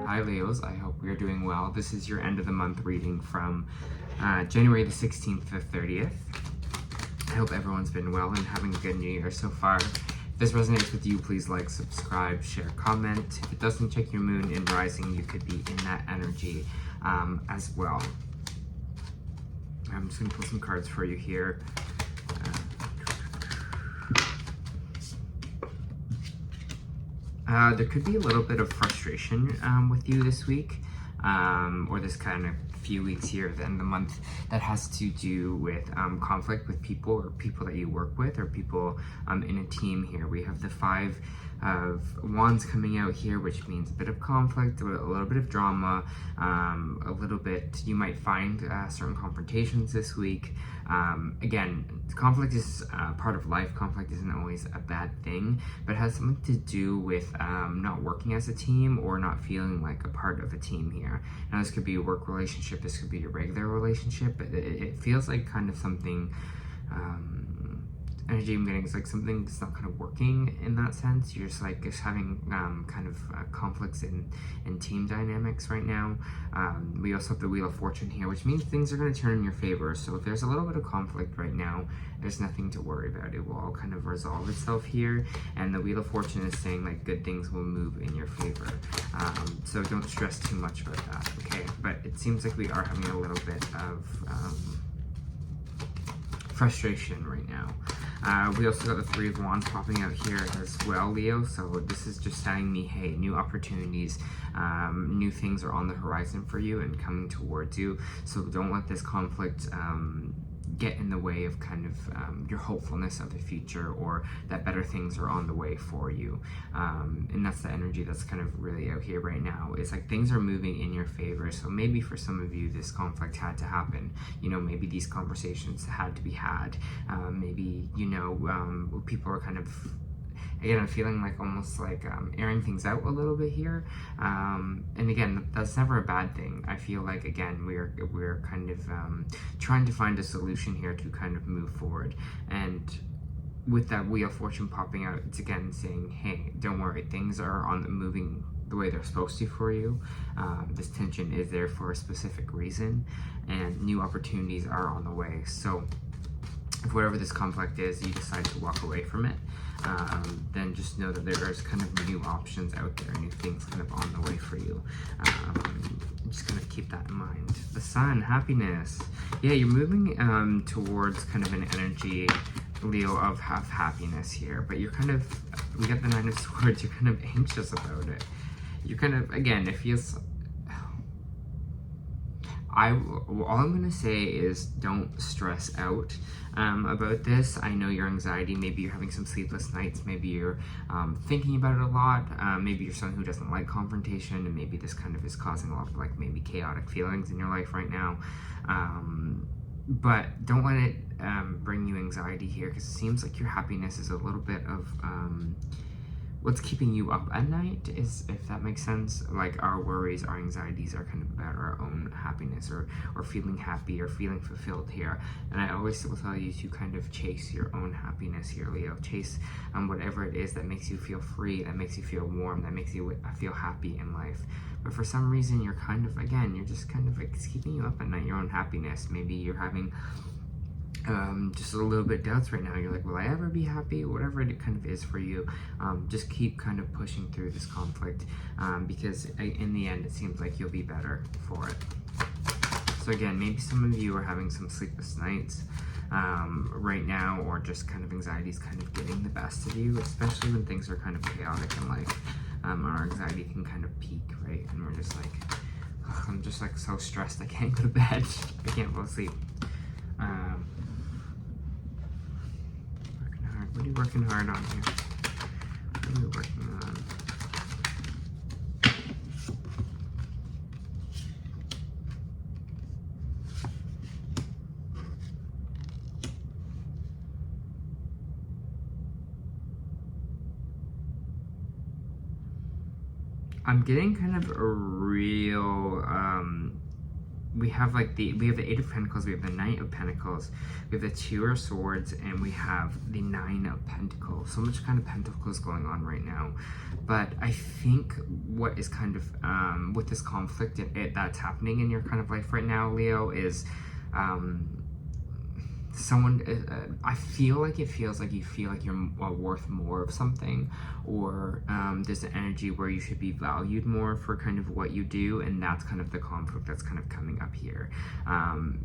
Hi Leos, I hope you're doing well. This is your end of the month reading from January the 16th to the 30th. I hope everyone's been well and having a good new year so far. If this resonates with you, please like, subscribe, share, comment. If it doesn't, check your moon and rising. You could be in that energy as well. I'm just going to pull some cards for you here. There could be a little bit of frustration with you this week, or this kind of few weeks here at the end of the month, that has to do with conflict with people, or people that you work with, or people in a team here. We have the Five of Wands coming out here, which means a bit of conflict, a little bit of drama, a little bit, you might find certain confrontations this week. Again, conflict is part of life. Conflict isn't always a bad thing, but it has something to do with not working as a team, or not feeling like a part of a team here. Now, this could be a work relationship, this could be a regular relationship, but it feels like kind of something, energy I'm getting is like something that's not kind of working in that sense. You're just having kind of conflicts in team dynamics right now. We also have the Wheel of Fortune here, which means things are going to turn in your favor. So if there's a little bit of conflict right now, there's nothing to worry about. It will all kind of resolve itself here. And the Wheel of Fortune is saying like good things will move in your favor. So don't stress too much about that, okay? But it seems like we are having a little bit of frustration right now. We also got the Three of Wands popping out here as well, Leo. So this is just telling me, hey, new opportunities, new things are on the horizon for you and coming towards you. So don't let this conflict get in the way of kind of your hopefulness of the future, or that better things are on the way for you. And that's the energy that's kind of really out here right now. It's like things are moving in your favor. So maybe for some of you, this conflict had to happen. You know, maybe these conversations had to be had. Maybe, you know, people are kind of, again, I'm feeling like almost like airing things out a little bit here. And again, that's never a bad thing. I feel like, again, we're kind of trying to find a solution here to kind of move forward. And with that Wheel of Fortune popping out, it's again saying, hey, don't worry, things are on the moving the way they're supposed to for you. This tension is there for a specific reason, and new opportunities are on the way. So if whatever this conflict is, you decide to walk away from it, then just know that there's kind of new options out there, new things kind of on the way for you. Just kind of keep that in mind. The Sun, happiness. Yeah, you're moving towards kind of an energy, Leo, of happiness here, but you're kind of, we got the Nine of Swords, you're kind of anxious about it. You're kind of, again, it feels, all I'm going to say is don't stress out about this. I know your anxiety, maybe you're having some sleepless nights, maybe you're thinking about it a lot, maybe you're someone who doesn't like confrontation, and maybe this kind of is causing a lot of like maybe chaotic feelings in your life right now. But don't let it bring you anxiety here, because it seems like your happiness is a little bit of what's keeping you up at night, is, if that makes sense. Like our worries, our anxieties are kind of about our own happiness, or feeling happy, or feeling fulfilled here. And I always will tell you to kind of chase your own happiness here, Leo. Chase whatever it is that makes you feel free, that makes you feel warm, that makes you feel happy in life. But for some reason, you're kind of, again, you're just kind of like, it's keeping you up at night, your own happiness. Maybe you're having just a little bit doubts right now. You're like, will I ever be happy? Whatever it kind of is for you, just keep kind of pushing through this conflict, because in the end, it seems like you'll be better for it. So again, maybe some of you are having some sleepless nights right now, or just kind of anxiety's kind of getting the best of you, especially when things are kind of chaotic in life. Our anxiety can kind of peak, right? And we're just like, ugh, I'm just like so stressed, I can't go to bed, I can't fall asleep. What are you working hard on here? What are you working on? I'm getting kind of a real we have like we have the Eight of Pentacles, we have the Knight of Pentacles, we have the Two of Swords, and we have the Nine of Pentacles. So much kind of pentacles going on right now. But I think what is kind of with this conflict that's happening in your kind of life right now, Leo, is I feel like it feels like you feel like you're worth more of something, or there's an energy where you should be valued more for kind of what you do, and that's kind of the conflict that's kind of coming up here.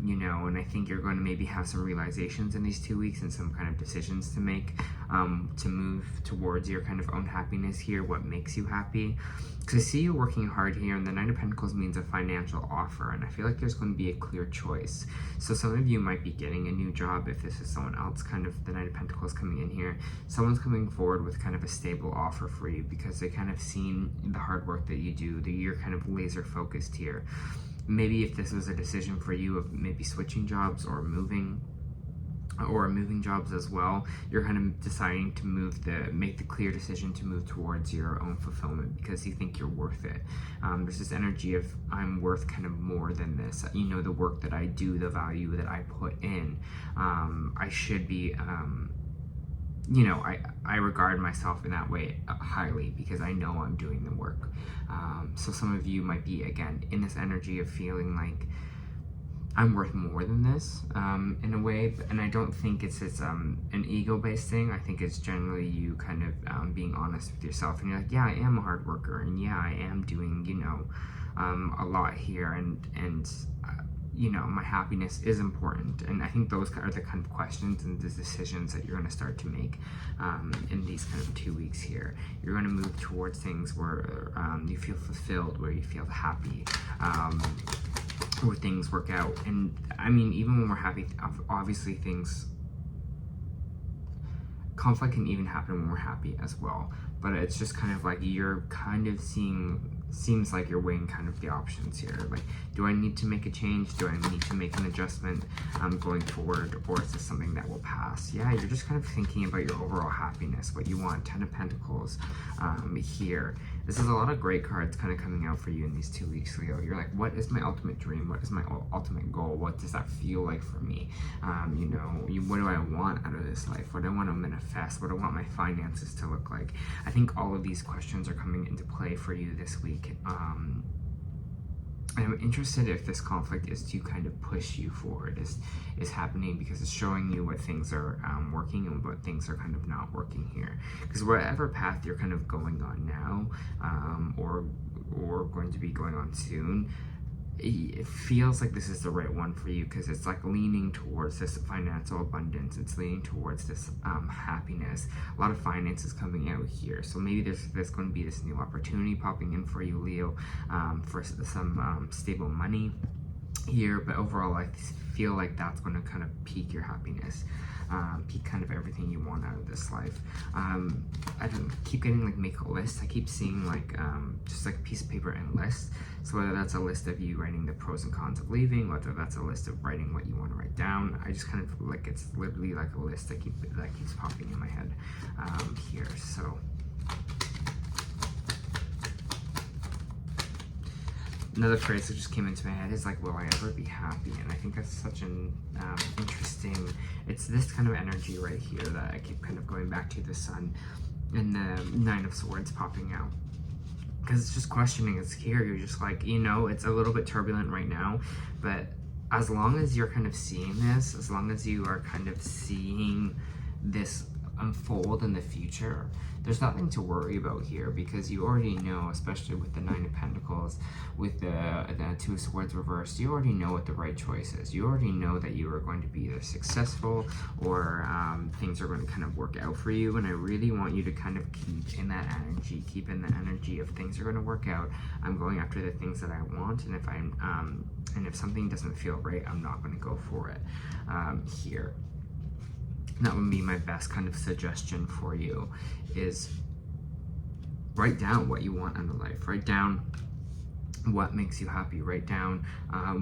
You know, and I think you're going to maybe have some realizations in these 2 weeks and some kind of decisions to make to move towards your kind of own happiness here, what makes you happy. Because I see you working hard here, and the Nine of Pentacles means a financial offer, and I feel like there's going to be a clear choice. So some of you might be getting a new job if this is someone else, kind of the Nine of Pentacles coming in here. Someone's coming forward with kind of a stable offer for you because they kind of seen the hard work that you do, that you're kind of laser focused here. Maybe if this was a decision for you of maybe switching jobs or moving jobs as well, you're kind of deciding to make the clear decision to move towards your own fulfillment because you think you're worth it. There's this energy of I'm worth kind of more than this. You know, the work that I do, the value that I put in, I should be, you know, I regard myself in that way highly because I know I'm doing the work. So some of you might be, again, in this energy of feeling like I'm worth more than this, in a way, and I don't think it's an ego-based thing. I think it's generally you kind of being honest with yourself, and you're like, yeah, I am a hard worker, and yeah, I am doing, you know, a lot here, and you know, my happiness is important. And I think those are the kind of questions and the decisions that you're going to start to make in these kind of 2 weeks here. You're going to move towards things where you feel fulfilled, where you feel happy, where things work out. And I mean, even when we're happy, obviously conflict can even happen when we're happy as well. But it's just kind of like you're kind of seems like you're weighing kind of the options here. Like, do I need to make a change? Do I need to make an adjustment going forward? Or is this something that will pass? Yeah, you're just kind of thinking about your overall happiness, what you want. Ten of Pentacles here. This is a lot of great cards kind of coming out for you in these 2 weeks, Leo. You're like, what is my ultimate dream? What is my ultimate goal? What does that feel like for me? You know, what do I want out of this life? What do I want to manifest? What do I want my finances to look like? I think all of these questions are coming into play for you this week. I'm interested if this conflict is to kind of push you forward, is happening because it's showing you what things are working and what things are kind of not working here. Because whatever path you're kind of going on now, or going to be going on soon, it feels like this is the right one for you because it's like leaning towards this financial abundance. It's leaning towards this happiness. A lot of finances coming out here. So maybe there's going to be this new opportunity popping in for you, Leo, for some stable money here. But overall, I feel like that's going to kind of pique your happiness. Pique kind of everything you want out of this life. I don't keep getting like make a list. I keep seeing like just like a piece of paper and list. So whether that's a list of you writing the pros and cons of leaving, whether that's a list of writing what you want to write down, I just kind of like it's literally like a list that keeps popping in my head here. So another phrase that just came into my head is like, will I ever be happy? And I think that's such an interesting, it's this kind of energy right here that I keep kind of going back to, the Sun and the Nine of Swords popping out. Because it's just questioning, it's here, you're just like, you know, it's a little bit turbulent right now, but as long as you're kind of seeing this, as long as you are kind of seeing this unfold in the future, there's nothing to worry about here because you already know, especially with the Nine of Pentacles, with the Two of Swords reversed, you already know what the right choice is. You already know that you are going to be either successful or things are going to kind of work out for you. And I really want you to kind of keep in that energy, keep in the energy of things are going to work out. I'm going after the things that I want, and if something doesn't feel right, I'm not going to go for it here. That would be my best kind of suggestion for you, is write down what you want out of life. Write down what makes you happy. Write down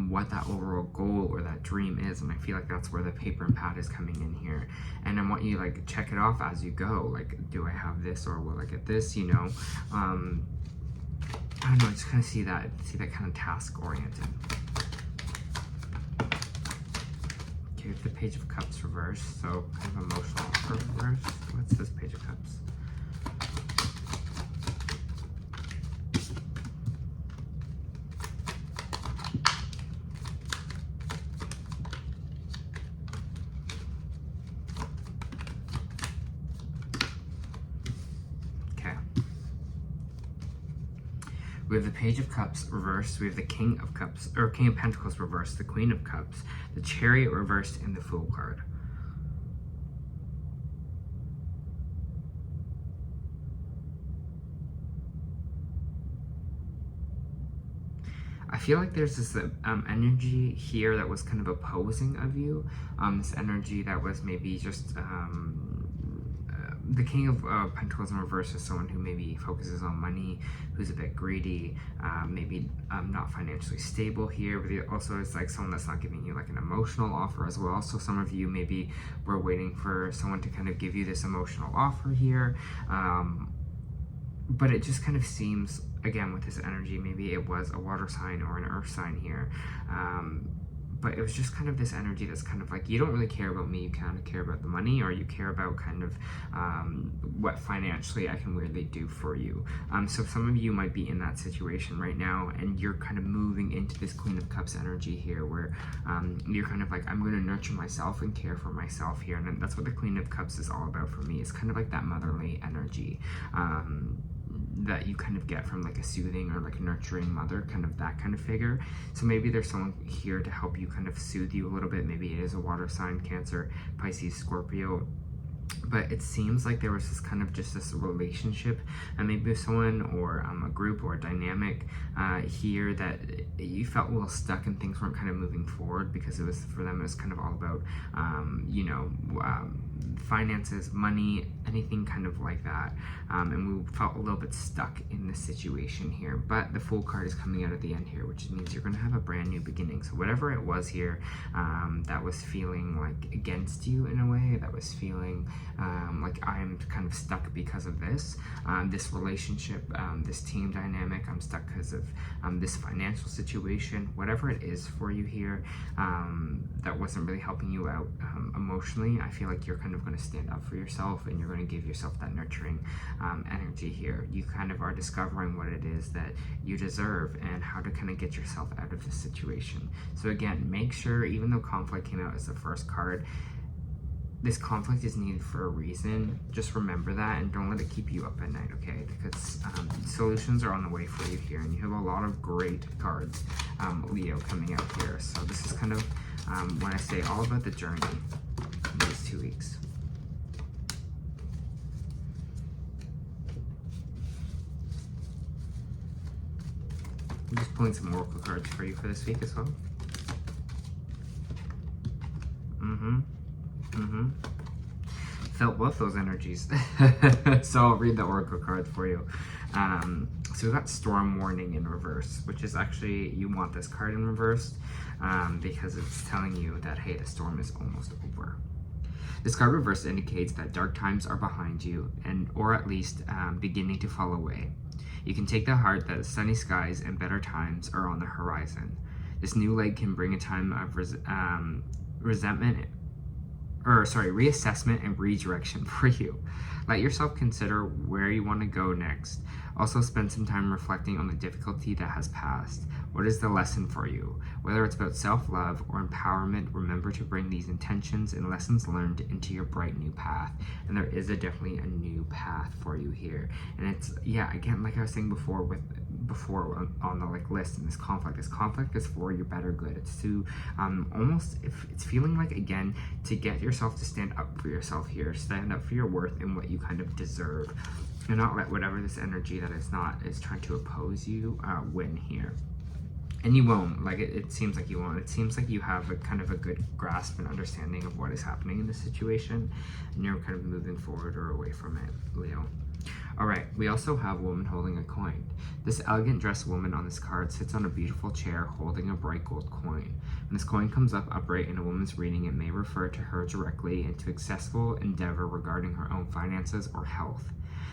what that overall goal or that dream is. And I feel like that's where the paper and pad is coming in here. And I want you to like check it off as you go. Like, do I have this or will I get this? You know, I don't know. I just kind of see that kind of task oriented. Okay, with the Page of Cups reversed, so kind of emotional offer reversed. What's this Page of Cups? We have the Page of Cups reversed, we have the King of Cups, or King of Pentacles reversed, the Queen of Cups, the Chariot reversed, and the Fool card. I feel like there's this energy here that was kind of opposing of you, this energy that was maybe just the King of Pentacles in reverse is someone who maybe focuses on money, who's a bit greedy, maybe not financially stable here, but also it's like someone that's not giving you like an emotional offer as well. So some of you maybe were waiting for someone to kind of give you this emotional offer here, but it just kind of seems, again, with this energy, maybe it was a water sign or an earth sign here. But it was just kind of this energy that's kind of like, you don't really care about me, you kind of care about the money, or you care about kind of what financially I can weirdly do for you. So some of you might be in that situation right now, and you're kind of moving into this Queen of Cups energy here, where you're kind of like, I'm going to nurture myself and care for myself here. And that's what the Queen of Cups is all about for me. It's kind of like that motherly energy that you kind of get from like a soothing or like a nurturing mother, kind of that kind of figure. So maybe there's someone here to help you kind of soothe you a little bit. Maybe it is a water sign, Cancer, Pisces, Scorpio. But it seems like there was this kind of just this relationship, and maybe with someone or a group or a dynamic here that you felt a little stuck and things weren't kind of moving forward, because it was, for them, it was kind of all about, finances, money, anything kind of like that. And we felt a little bit stuck in this situation here. But the Fool card is coming out at the end here, which means you're going to have a brand new beginning. So whatever it was here that was feeling like against you in a way, that was feeling like I'm kind of stuck because of this, this relationship, this team dynamic, I'm stuck because of this financial situation, whatever it is for you here that wasn't really helping you out emotionally, I feel like you're kind of going to stand up for yourself, and you're going to give yourself that nurturing energy here. You kind of are discovering what it is that you deserve and how to kind of get yourself out of this situation. So again, make sure, even though conflict came out as the first card, this conflict is needed for a reason. Just remember that, and don't let it keep you up at night, okay? Because solutions are on the way for you here, and you have a lot of great cards, Leo, coming out here. So this is kind of when I say all about the journey in these 2 weeks. I'm just pulling some oracle cards for you for this week as well. Felt both those energies. So I'll read the oracle cards for you. So we've got Storm Warning in reverse, which is actually, you want this card in reverse because it's telling you that, hey, the storm is almost over. This card reverse indicates that dark times are behind you, and or at least beginning to fall away. You can take to heart that sunny skies and better times are on the horizon. This new leg can bring a time of reassessment and redirection for you. Let yourself consider where you want to go next. Also spend some time reflecting on the difficulty that has passed. What is the lesson for you? Whether it's about self-love or empowerment, remember to bring these intentions and lessons learned into your bright new path. And there is definitely a new path for you here. And it's, yeah, again, like I was saying before on the like list in this conflict is for your better good. It's to almost, if it's feeling like, again, to get yourself to stand up for yourself here, stand up for your worth and what you kind of deserve, and not let whatever this energy that is trying to oppose you win here. And you won't, like it seems like you won't. It seems like you have a kind of a good grasp and understanding of what is happening in this situation, and you're kind of moving forward or away from it, Leo. All right, we also have a woman holding a coin. This elegant dressed woman on this card sits on a beautiful chair holding a bright gold coin. When this coin comes up upright in a woman's reading, it may refer to her directly and to successful endeavor regarding her own finances or health.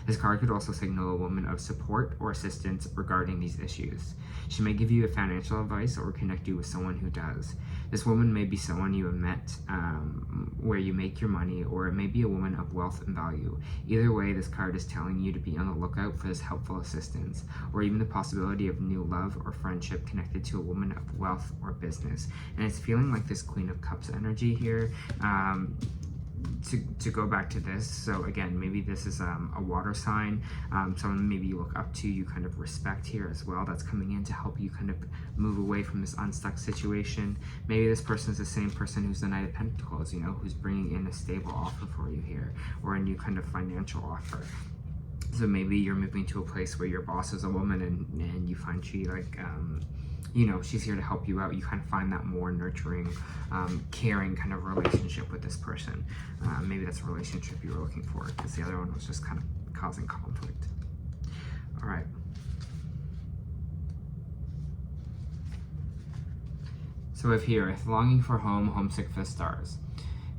This card could also signal a woman of support or assistance regarding these issues. She may give you a financial advice or connect you with someone who does. This woman may be someone you have met where you make your money, or it may be a woman of wealth and value. Either way, this card is telling you to be on the lookout for this helpful assistance, or even the possibility of new love or friendship connected to a woman of wealth or business. And it's feeling like this Queen of Cups energy here. To go back to this, so again, maybe this is a water sign, someone maybe you look up to, you kind of respect here as well, that's coming in to help you kind of move away from this unstuck situation. Maybe this person is the same person who's the Knight of Pentacles, you know, who's bringing in a stable offer for you here, or a new kind of financial offer. So maybe you're moving to a place where your boss is a woman, and you find she like, you know, she's here to help you out. You kind of find that more nurturing, caring kind of relationship with this person. Maybe that's a relationship you were looking for, because the other one was just kind of causing conflict. All right. So if here, if longing for home, homesick for the stars.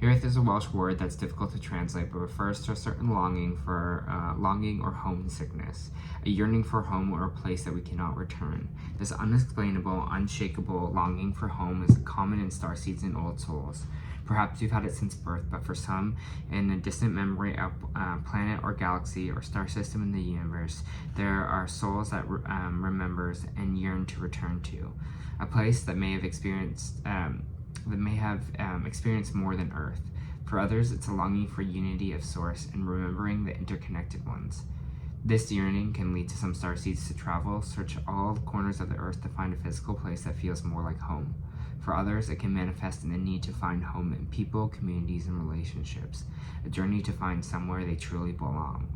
Hirith is a Welsh word that's difficult to translate, but refers to a certain longing or homesickness, a yearning for home or a place that we cannot return. This unexplainable, unshakable longing for home is common in starseeds and old souls. Perhaps you've had it since birth, but for some, in a distant memory of planet or galaxy or star system in the universe, there are souls that remembers and yearn to return to, a place that may have experienced more than Earth. For others, it's a longing for unity of source and remembering the interconnected ones. This yearning can lead to some starseeds to travel, search all corners of the Earth to find a physical place that feels more like home. For others, it can manifest in the need to find home in people, communities, and relationships, a journey to find somewhere they truly belong.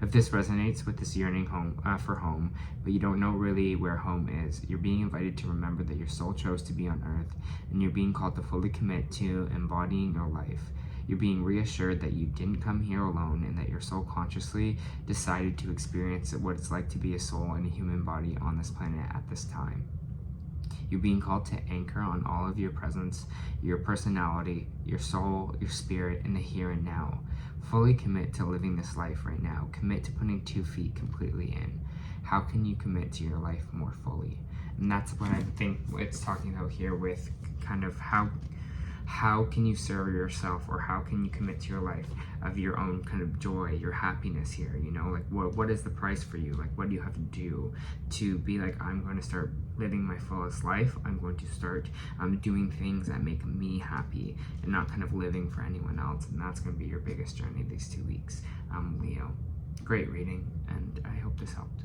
If this resonates with this yearning for home, but you don't know really where home is, you're being invited to remember that your soul chose to be on Earth, and you're being called to fully commit to embodying your life. You're being reassured that you didn't come here alone, and that your soul consciously decided to experience what it's like to be a soul in a human body on this planet at this time. You're being called to anchor on all of your presence, your personality, your soul, your spirit, in the here and now. Fully commit to living this life right now. Commit to putting 2 feet completely in. How can you commit to your life more fully? And that's what I think it's talking about here, with kind of how can you serve yourself, or how can you commit to your life of your own kind of joy, your happiness here, you know, like what is the price for you? Like, what do you have to do to be like, I'm going to start living my fullest life. I'm going to start doing things that make me happy, and not kind of living for anyone else. And that's going to be your biggest journey these 2 weeks, Leo. Great reading, and I hope this helped.